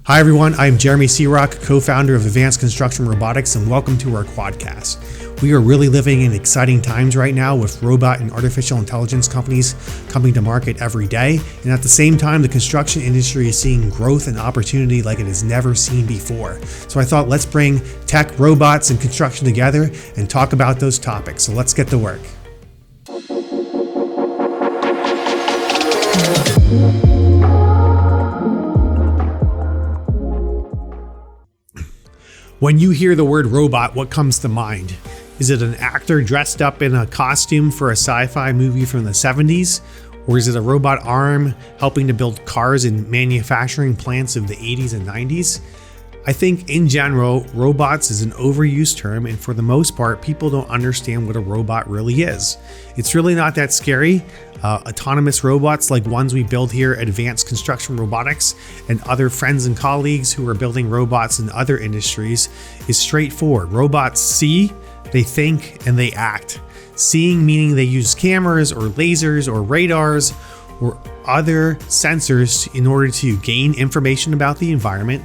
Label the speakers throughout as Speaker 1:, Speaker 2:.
Speaker 1: Hi everyone, I'm Jeremy Searock, co-founder of Advanced Construction Robotics, and welcome to our Quadcast. We are really living in exciting times right now with robot and artificial intelligence companies coming to market every day, and at the same time, the construction industry is seeing growth and opportunity like it has never seen before. So I thought let's bring tech, robots, and construction together and talk about those topics. So let's get to work. When you hear the word robot, what comes to mind? Is it an actor dressed up in a costume for a sci-fi movie from the 70s? Or is it a robot arm helping to build cars in manufacturing plants of the 80s and 90s? I think in general, robots is an overused term, and for the most part, people don't understand what a robot really is. It's really not that scary. Autonomous robots like ones we build here at Advanced Construction Robotics and other friends and colleagues who are building robots in other industries is straightforward. Robots see, they think, and they act. Seeing meaning they use cameras or lasers or radars or other sensors in order to gain information about the environment.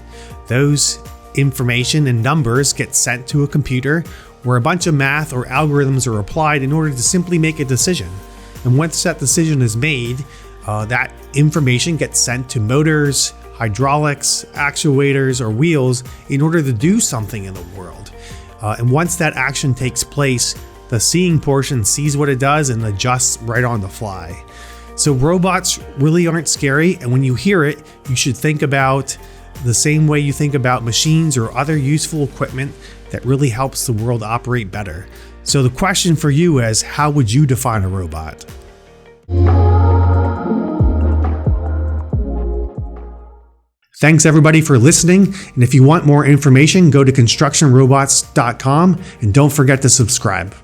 Speaker 1: Those information and numbers get sent to a computer where a bunch of math or algorithms are applied in order to simply make a decision. And once that decision is made, that information gets sent to motors, hydraulics, actuators, or wheels in order to do something in the world. And once that action takes place, the seeing portion sees what it does and adjusts right on the fly. So robots really aren't scary, and when you hear it, you should think about the same way you think about machines or other useful equipment that really helps the world operate better. So the question for you is, how would you define a robot? Thanks everybody for listening, and if you want more information, go to constructionrobots.com and don't forget to subscribe.